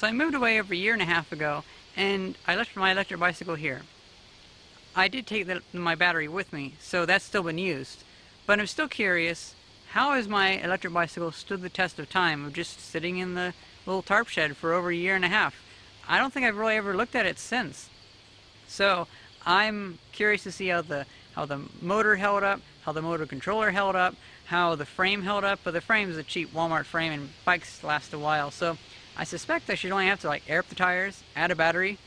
So I moved away over a year and a half ago, and I left my electric bicycle here. I did take my battery with me, so that's still been used. But I'm still curious, how has my electric bicycle stood the test of time of just sitting in the little tarp shed for over a year and a half? I don't think I've really ever looked at it since. So I'm curious to see how the motor held up, how the motor controller held up, how the frame held up. But the frame is a cheap Walmart frame, and bikes last a while. So I suspect I should only have to like air up the tires, add a battery,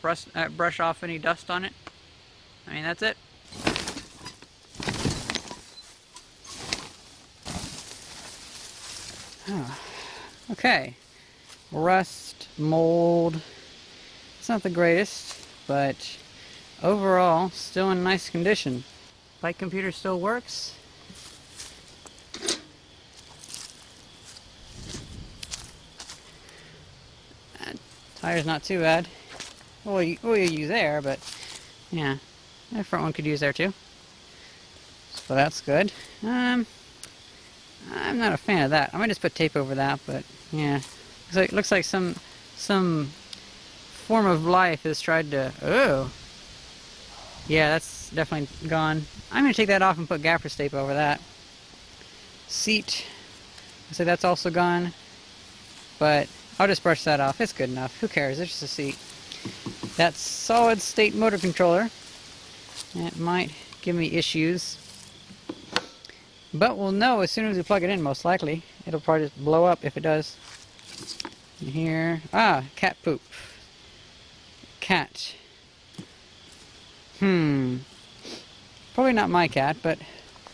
brush off any dust on it. I mean, that's it. Okay. Rust, mold. It's not the greatest, but overall, still in nice condition. Bike computer still works. Tire's not too bad. Well, you use air, but yeah, the front one could use air too. So that's good. I'm not a fan of that. I might just put tape over that, but yeah, looks like some form of life has tried to. Oh, yeah, that's definitely gone. I'm gonna take that off and put gaffer tape over that. Seat, so that's also gone, but I'll just brush that off. It's good enough. Who cares? It's just a seat. That solid state motor controller, it might give me issues, but we'll know as soon as we plug it in. Most likely it'll probably just blow up if it does. And here, cat poop. Cat. Probably not my cat, but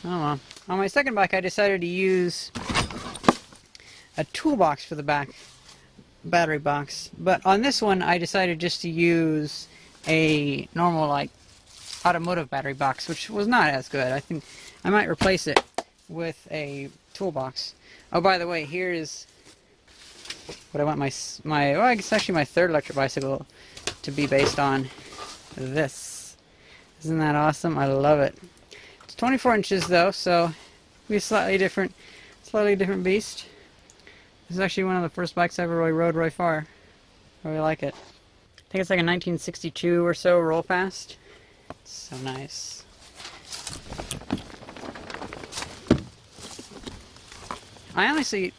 I don't know. On my second bike I decided to use a toolbox for the back battery box, but on this one I decided just to use a normal like automotive battery box, which was not as good. I think I might replace it with a toolbox. Oh, by the way, here is what I want my well, I guess actually my third electric bicycle to be based on. This, isn't that awesome? I love it. It's 24 inches though, so it'll be a slightly different beast. This is actually one of the first bikes I ever really rode really far. I really like it. I think it's like a 1962 or so roll fast. It's so nice. I honestly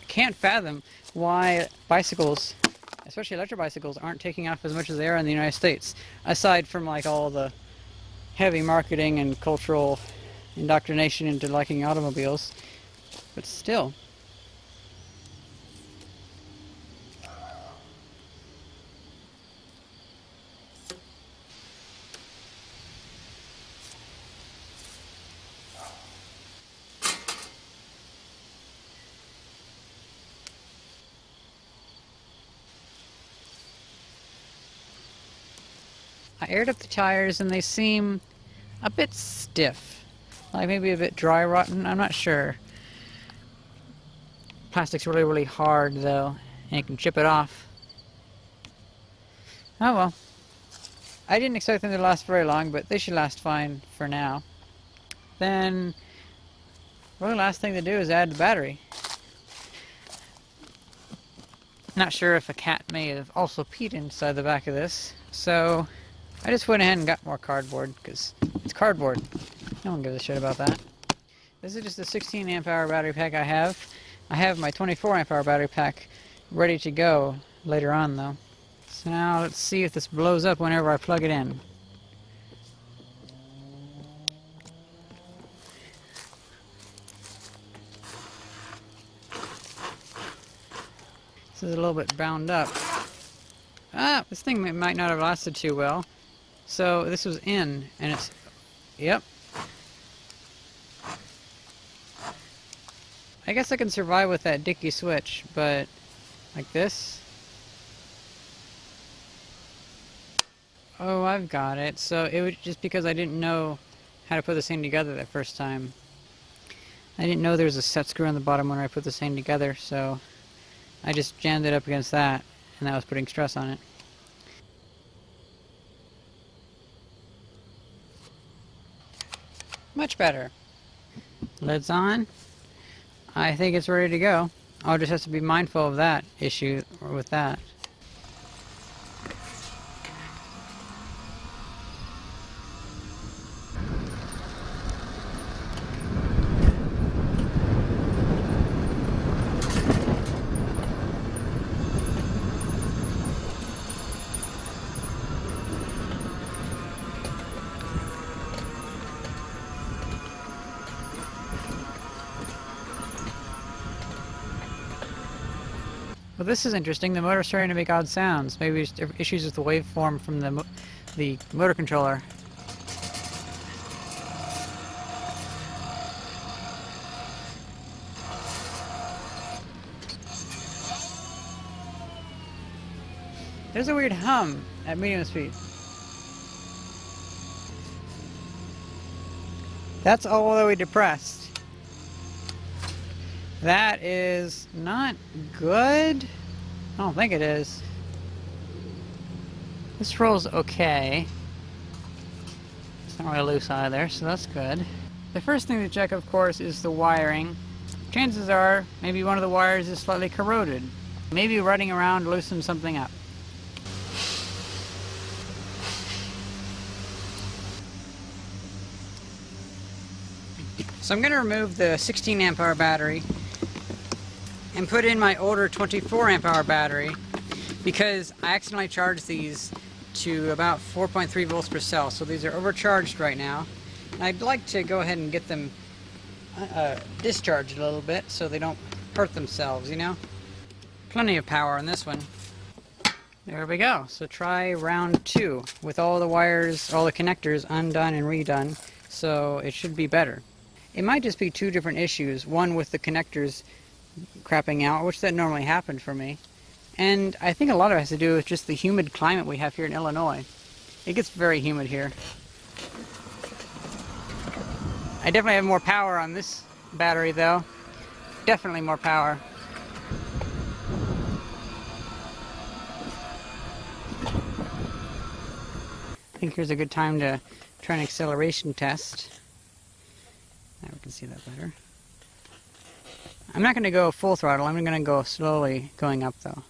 can't fathom why bicycles, especially electric bicycles, aren't taking off as much as they are in the United States. Aside from like all the heavy marketing and cultural indoctrination into liking automobiles. But still. I aired up the tires and they seem a bit stiff. Like maybe a bit dry rotten, I'm not sure. Plastic's really, really hard though, and you can chip it off. Oh well. I didn't expect them to last very long, but they should last fine for now. Then, well, the last thing to do is add the battery. Not sure if a cat may have also peed inside the back of this, so I just went ahead and got more cardboard, because it's cardboard. No one gives a shit about that. This is just a 16 amp hour battery pack I have. I have my 24 amp hour battery pack ready to go later on though. So now let's see if this blows up whenever I plug it in. This is a little bit bound up. This thing might not have lasted too well. So this was in, and it's, yep. I guess I can survive with that dicky switch, but like this. Oh, I've got it. So it was just because I didn't know how to put this thing together that first time. I didn't know there was a set screw on the bottom when I put this thing together, so I just jammed it up against that, and that was putting stress on it. Much better. Lid's on. I think it's ready to go. I'll just have to be mindful of that issue with that. Well, this is interesting. The motor's starting to make odd sounds. Maybe it's issues with the waveform from the motor controller. There's a weird hum at medium speed. That's all the way depressed. That is not good. I don't think it is. This rolls okay. It's not really loose either, so that's good. The first thing to check, of course, is the wiring. Chances are, maybe one of the wires is slightly corroded. Maybe running around loosened something up. So I'm going to remove the 16 amp hour battery and put in my older 24 amp hour battery because I accidentally charged these to about 4.3 volts per cell, so these are overcharged right now. And I'd like to go ahead and get them discharged a little bit so they don't hurt themselves, you know? Plenty of power on this one. There we go. So try round 2 with all the wires, all the connectors undone and redone, so it should be better. It might just be 2 different issues, one with the connectors crapping out, which that normally happened for me, and I think a lot of it has to do with just the humid climate we have here in Illinois. It gets very humid here. I definitely have more power on this battery though. Definitely more power. I think here's a good time to try an acceleration test. Now we can see that better. I'm not going to go full throttle, I'm going to go slowly going up though.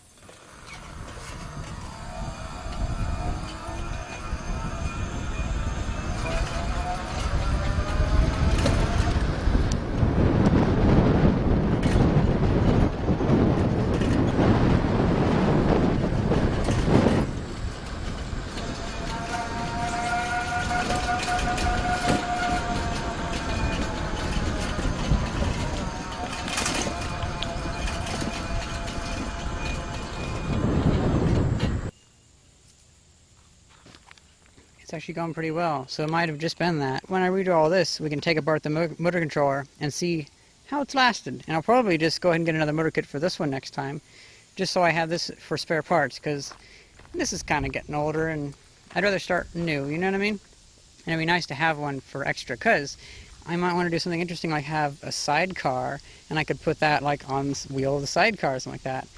It's actually going pretty well, so it might have just been that. When I redo all this, we can take apart the motor controller and see how it's lasted. And I'll probably just go ahead and get another motor kit for this one next time, just so I have this for spare parts, because this is kind of getting older and I'd rather start new, you know what I mean? And it'd be nice to have one for extra, because I might want to do something interesting like have a sidecar, and I could put that like on the wheel of the sidecar or something like that.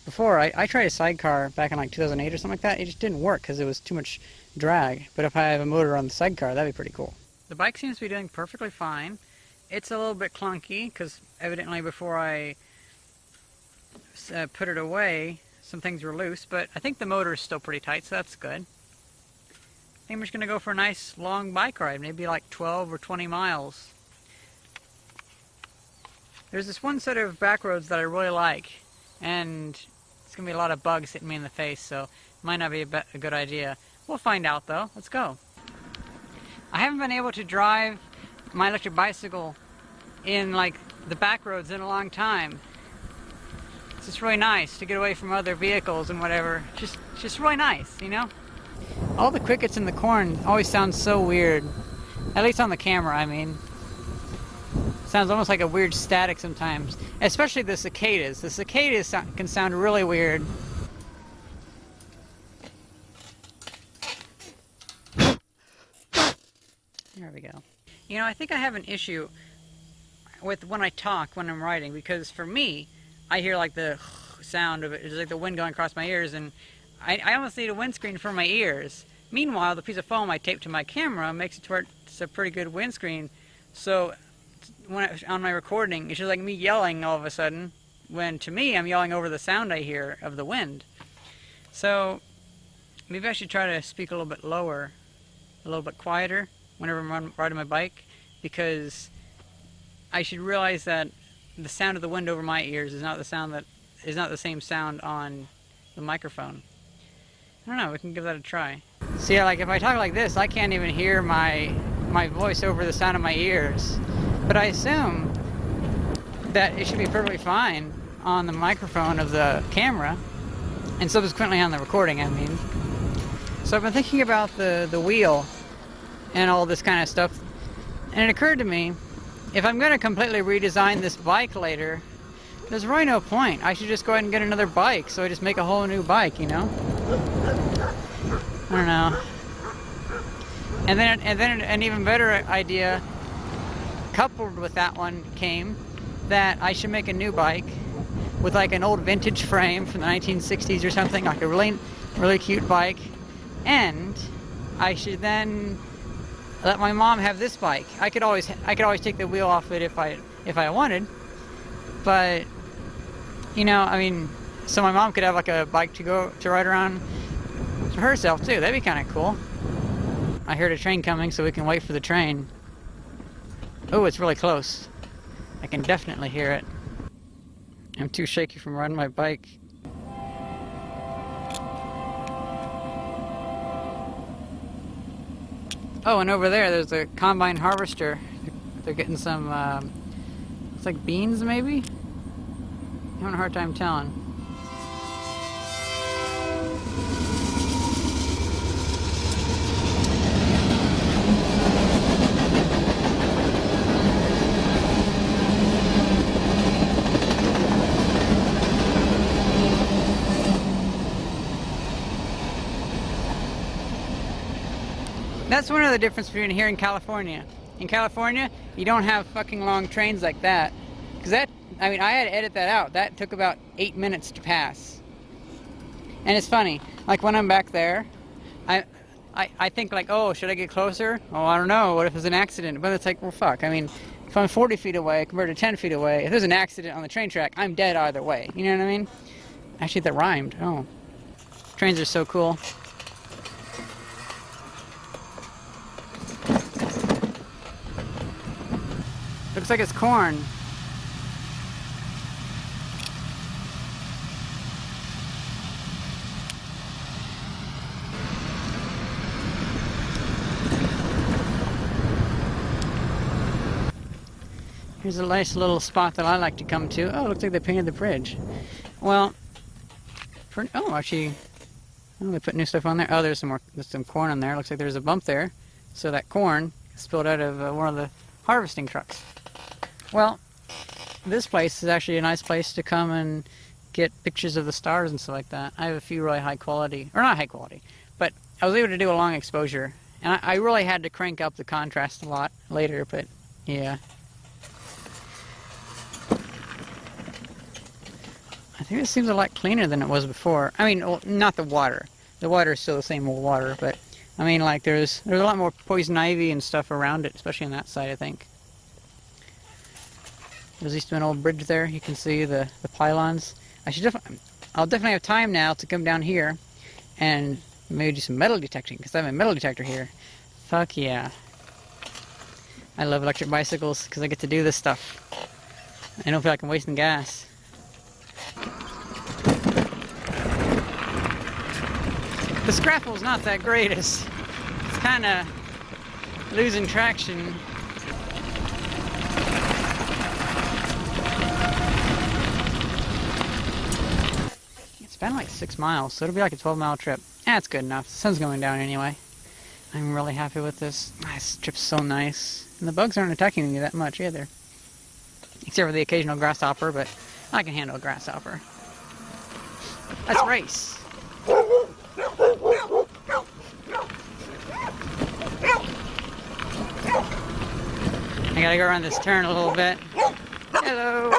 Before, I tried a sidecar back in like 2008 or something like that. It just didn't work because it was too much drag. But if I have a motor on the sidecar, that'd be pretty cool. The bike seems to be doing perfectly fine. It's a little bit clunky because evidently before I put it away, some things were loose. But I think the motor is still pretty tight, so that's good. I think I'm just going to go for a nice long bike ride, maybe like 12 or 20 miles. There's this one set of back roads that I really like, and it's going to be a lot of bugs hitting me in the face, so it might not be a good idea. We'll find out though. Let's go. I haven't been able to drive my electric bicycle in like the back roads in a long time. It's just really nice to get away from other vehicles and whatever. Just really nice, you know? All the crickets in the corn always sound so weird. At least on the camera, I mean. Sounds almost like a weird static sometimes. Especially the cicadas. The cicadas can sound really weird. There we go. You know, I think I have an issue with when I talk, when I'm writing, because for me, I hear like the sound of it. It's like the wind going across my ears, and I almost need a windscreen for my ears. Meanwhile, the piece of foam I tape to my camera makes it to where it's a pretty good windscreen. So on my recording, it's just like me yelling all of a sudden, when to me I'm yelling over the sound I hear of the wind. So maybe I should try to speak a little bit lower, a little bit quieter whenever I'm riding my bike, because I should realize that the sound of the wind over my ears is not the same sound on the microphone. I don't know, we can give that a try. See, yeah, like if I talk like this, I can't even hear my voice over the sound of my ears. But I assume that it should be perfectly fine on the microphone of the camera, and subsequently on the recording, I mean. So I've been thinking about the wheel and all this kind of stuff, and it occurred to me, if I'm going to completely redesign this bike later, there's really no point. I should just go ahead and get another bike, so I just make a whole new bike, you know? I don't know. And then an even better idea, coupled with that one, came that I should make a new bike with like an old vintage frame from the 1960s or something, like a really cute bike, and I should then let my mom have this bike. I could always take the wheel off it if I wanted, but you know, I mean, so my mom could have like a bike to ride around for herself too. That'd be kind of cool. I heard a train coming, so we can wait for the train. Oh, it's really close. I can definitely hear it. I'm too shaky from riding my bike. Oh, and over there's a combine harvester. They're getting some, it's like beans maybe? I'm having a hard time telling. That's one of the differences between here and California. In California, you don't have fucking long trains like that. Because that, I mean, I had to edit that out. That took about 8 minutes to pass. And it's funny, like when I'm back there, I think like, oh, should I get closer? Oh, I don't know, what if there's an accident? But it's like, well, fuck, I mean, if I'm 40 feet away compared to 10 feet away, if there's an accident on the train track, I'm dead either way. You know what I mean? Actually, that rhymed. Oh. Trains are so cool. Looks like it's corn. Here's a nice little spot that I like to come to. Oh, looks like they painted the bridge. Well, actually, oh, they put new stuff on there. Oh, there's some corn on there. Looks like there's a bump there. So that corn spilled out of one of the harvesting trucks. Well, this place is actually a nice place to come and get pictures of the stars and stuff like that. I have a few really high quality, or not high quality, but I was able to do a long exposure. And I really had to crank up the contrast a lot later, but yeah. I think it seems a lot cleaner than it was before. I mean, well, not the water. The water is still the same old water, but I mean, like there's a lot more poison ivy and stuff around it, especially on that side, I think. There's used to be an old bridge there. You can see the pylons. I'll definitely have time now to come down here and maybe do some metal detecting, because I have a metal detector here. Fuck yeah. I love electric bicycles because I get to do this stuff. I don't feel like I'm wasting gas. The scrapple's not that greatest. It's kind of losing traction. It's been like 6 miles, so it'll be like a 12-mile trip. That's good enough. The sun's going down anyway. I'm really happy with this. This trip's so nice. And the bugs aren't attacking me that much either. Except for the occasional grasshopper, but I can handle a grasshopper. Let's race. I gotta go around this turn a little bit. Hello.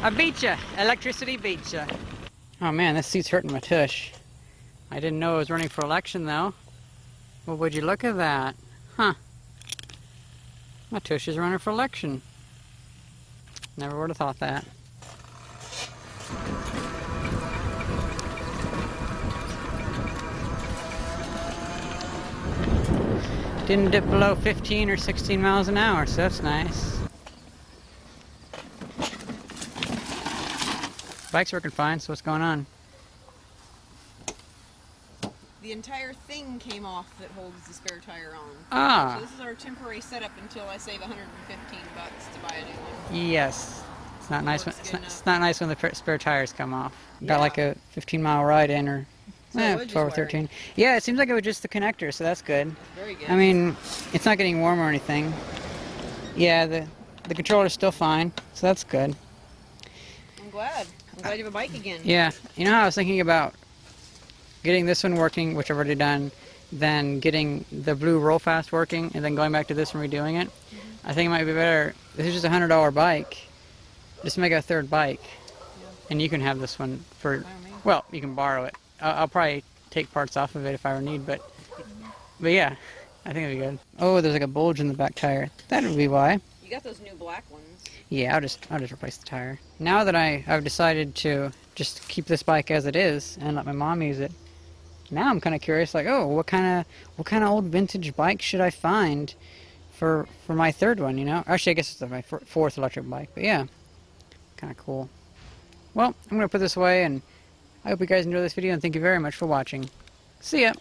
I beat ya. Electricity beat ya. Oh man, this seat's hurting my tush. I didn't know it was running for election, though. Well, would you look at that? Huh. My tush is running for election. Never would have thought that. Didn't dip below 15 or 16 miles an hour, so that's nice. Bike's working fine, so what's going on? The entire thing came off that holds the spare tire on. Ah. So this is our temporary setup until I save $115 to buy a new one. Yes. It's not nice when it's not nice when the spare tires come off. Yeah. Got like a 15-mile ride in, or So 12 or 13. Yeah, it seems like it was just the connector, so that's good. Very good. I mean, it's not getting warm or anything. Yeah, the controller's still fine, so that's good. I'm glad. I'm glad you have a bike again. Yeah, you know how I was thinking about getting this one working, which I've already done, then getting the blue Roll Fast working, and then going back to this and redoing it? Mm-hmm. I think it might be better. This is just a $100 bike. Just make it a third bike, and you can have this one for, well, you can borrow it. I'll probably take parts off of it if I ever need, but yeah, I think it'd be good. Oh, there's like a bulge in the back tire. That would be why. You got those new black ones. Yeah, I'll just replace the tire. Now that I've decided to just keep this bike as it is and let my mom use it, now I'm kind of curious, like, oh, what kind of old vintage bike should I find for my third one? You know, actually, I guess it's my fourth electric bike, but yeah, kind of cool. Well, I'm gonna put this away, and I hope you guys enjoy this video, and thank you very much for watching. See ya.